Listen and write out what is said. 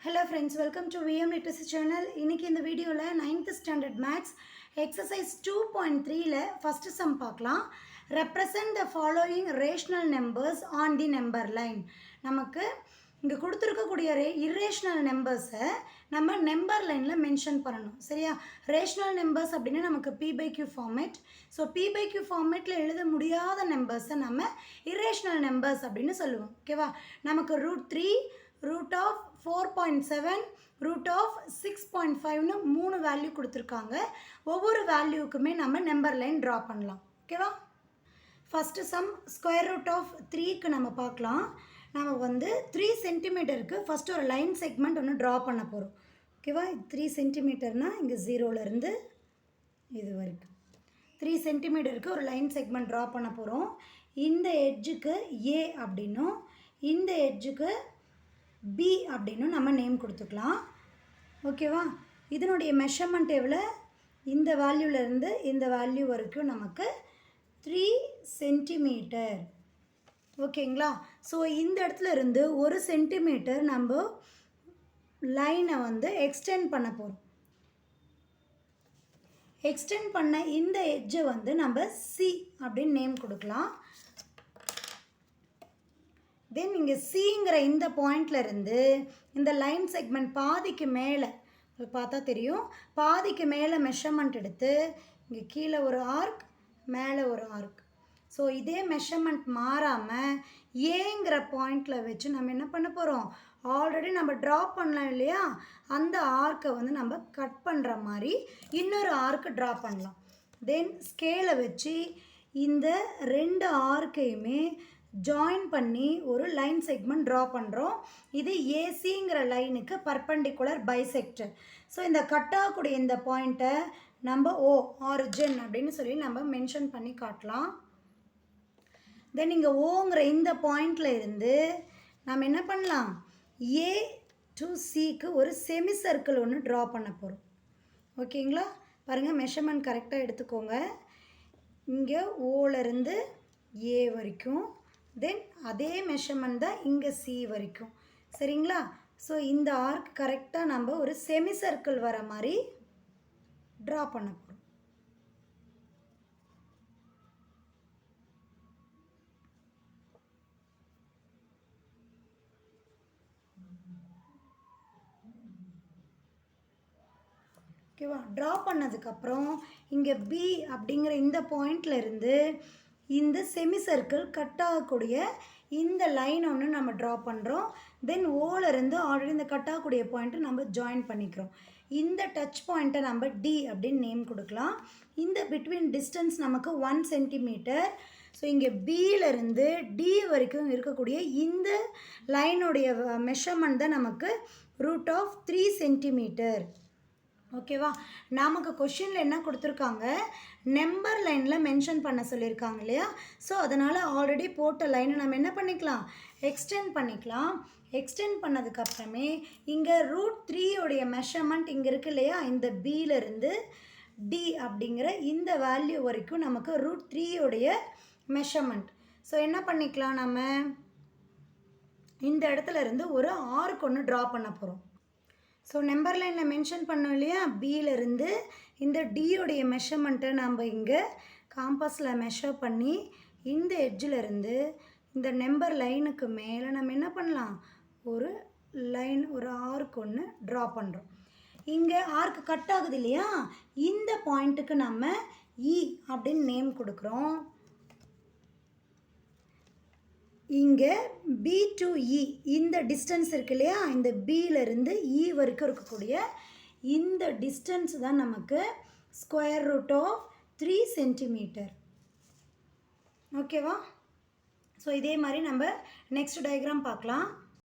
Hello friends, welcome to VM Literacy Channel. இன்னைக்கு இந்த வீடியோல 9th standard maths exercise 2.3ல first sum பார்க்கலாம். Represent the following rational numbers on the number line. நமக்கு இங்க கொடுத்திருக்கக்கூடிய irrational numbers நம்ம number lineல மென்ஷன் பண்ணனும். சரியா? rational numbers அப்படினா நமக்கு p by q format. So p by q formatல எழுத முடியாத numbers நம்ம irrational numbers அப்படினு சொல்லுவோம். ஓகேவா? நமக்கு √3 root of 4.7 root of 6.5 னு மூணு வேல்யூ கொடுத்திருக்காங்க. ஒவ்வொரு வேல்யூக்குமே நம்ம நம்பர் லைன் டிரா பண்ணலாம். ஓகேவா? First sum square root of 3 க்கு நம்ம பார்க்கலாம். நாம வந்து 3 சென்டிமீட்டருக்கு ஃபர்ஸ்ட் ஒரு லைன் செக்மெண்ட் ஒன்று டிரா பண்ண போறோம். ஓகேவா? 3 சென்டிமீட்டர்னா இங்க 0 ல இருந்து இது வரைக்கும் 3 சென்டிமீட்டருக்கு ஒரு லைன் செக்மெண்ட் டிரா பண்ண போறோம். இந்த எட்ஜுக்கு A அப்படினும் இந்த எட்ஜுக்கு B அப்படின்னு நம்ம நேம் கொடுத்துக்கலாம். ஓகேவா? இதனுடைய மெஷர்மெண்ட் எவ்வளோ? இந்த வேல்யூல இருந்து இந்த வேல்யூ வரைக்கும் நமக்கு 3 சென்டிமீட்டர். ஓகேங்களா? ஸோ இந்த இடத்துல இருந்து 1 சென்டிமீட்டர் நம்ம லைனை வந்து எக்ஸ்டெண்ட் பண்ண போகிறோம். எக்ஸ்டெண்ட் பண்ண இந்த எட்ஜை வந்து நம்ம C அப்படின்னு நேம் கொடுக்கலாம். தென் இங்கே சிங்கிற இந்த பாயிண்டில் இருந்து இந்த லைன் செக்மெண்ட் பாதிக்கு மேலே பார்த்தா தெரியும், பாதிக்கு மேலே மெஷர்மெண்ட் எடுத்து இங்கே கீழே ஒரு ஆர்க் மேலே ஒரு ஆர்க். ஸோ இதே மெஷர்மெண்ட் மாறாமல் ஏங்கிற பாயிண்டில் வச்சு நம்ம என்ன பண்ண போகிறோம், ஆல்ரெடி நம்ம ட்ரா பண்ணலாம் இல்லையா, அந்த ஆர்க்கை வந்து நம்ம கட் பண்ணுற மாதிரி இன்னொரு ஆர்க்கு ட்ரா பண்ணலாம். தென் ஸ்கேலை வச்சு இந்த ரெண்டு ஆர்க்கையுமே ஜாயின் பண்ணி ஒரு லைன் செக்மெண்ட் ட்ரா பண்ணுறோம். இது ஏசிங்கிற லைனுக்கு பர்பெண்டிகுலர் பைசெக்டர். ஸோ இந்த கட் ஆகக்கூடிய இந்த பாயிண்ட்டை நம்ம ஓ ஆரிஜின் அப்படின்னு சொல்லி நம்ம மென்ஷன் பண்ணி காட்டலாம். தென் இங்கே ஓங்கிற இந்த பாயிண்டில் இருந்து நம்ம என்ன பண்ணலாம், ஏ டு சிக்கு ஒரு செமி சர்க்கிள் ஒன்று ட்ரா பண்ண போகிறோம். ஓகேங்களா? பாருங்கள், மெஷர்மெண்ட் கரெக்டாக எடுத்துக்கோங்க. இங்கே ஓலேருந்து ஏ வரைக்கும், தென் அதே மெஷர்மெண்ட் தான் இங்கே சி வரைக்கும். சரிங்களா? ஸோ இந்த ஆர்க் கரெக்டாக நம்ம ஒரு செமி சர்க்கிள் வர மாதிரி ட்ரா பண்ண போகிறோம். ஓகேவா? ட்ரா பண்ணதுக்கப்புறம் இங்கே பி அப்படிங்கிற இந்த பாயிண்டில் இருந்து இந்த செமி சர்க்கிள் கட் ஆகக்கூடிய இந்த லைன் ஒன்று நம்ம ட்ரா பண்ணுறோம். தென் ஓலேருந்து ஆல்ரெடி இந்த கட் ஆகக்கூடிய பாயிண்ட்டை நம்ம ஜாயின் பண்ணிக்கிறோம். இந்த டச் பாயிண்ட்டை நம்ம டி அப்படின்னு நேம் கொடுக்கலாம். இந்த பிட்வீன் டிஸ்டன்ஸ் நமக்கு 1 சென்டிமீட்டர். ஸோ இங்கே பியிலேருந்து டி வரைக்கும் இருக்கக்கூடிய இந்த லைனுடைய மெஷர்மெண்ட் தான் நமக்கு √3 சென்டிமீட்டர். ஓகேவா? நமக்கு கொஷினில் என்ன கொடுத்துருக்காங்க, நம்பர் லைனில் மென்ஷன் பண்ண சொல்லியிருக்காங்க இல்லையா. ஸோ அதனால் ஆல்ரெடி போட்ட லைனை நம்ம என்ன பண்ணிக்கலாம், எக்ஸ்டெண்ட் பண்ணிக்கலாம். எக்ஸ்டெண்ட் பண்ணதுக்கப்புறமே இங்கே √3 உடைய மெஷர்மெண்ட் இங்கே இருக்குது இல்லையா, இந்த பியிலேருந்து டி அப்படிங்கிற இந்த வேல்யூ வரைக்கும் நமக்கு √3 உடைய மெஷர்மெண்ட். ஸோ என்ன பண்ணிக்கலாம், நம்ம இந்த இடத்துல இருந்து ஒரு ஆர்க் ஒன்று ட்ரா பண்ண போகிறோம். ஸோ நம்பர் லைனில் மென்ஷன் பண்ணோம் இல்லையா, பியிலேருந்து இந்த டியோடைய மெஷர்மெண்ட்டை நம்ம இங்கே காம்பஸில் மெஷர் பண்ணி இந்த எட்ஜிலேருந்து இந்த நம்பர் லைனுக்கு மேலே நம்ம என்ன பண்ணலாம், ஒரு லைன் ஒரு ஆர்க் ஒன்று ட்ரா பண்ணுறோம். இங்கே ஆர்க் கட் ஆகுது இல்லையா, இந்த பாயிண்ட்டுக்கு நம்ம இ அப்படின்னு நேம் கொடுக்குறோம். இங்கே பி டு இ இந்த டிஸ்டன்ஸ் இருக்கு இல்லையா, இந்த பியிலேருந்து இ வரைக்கும் இருக்கக்கூடிய இந்த டிஸ்டன்ஸ் தான் நமக்கு ஸ்கொயர் ரூட் ஆஃப் 3 சென்டிமீட்டர். ஓகேவா? ஸோ இதே மாதிரி நம்ம நெக்ஸ்ட் டயக்ராம் பார்க்கலாம்.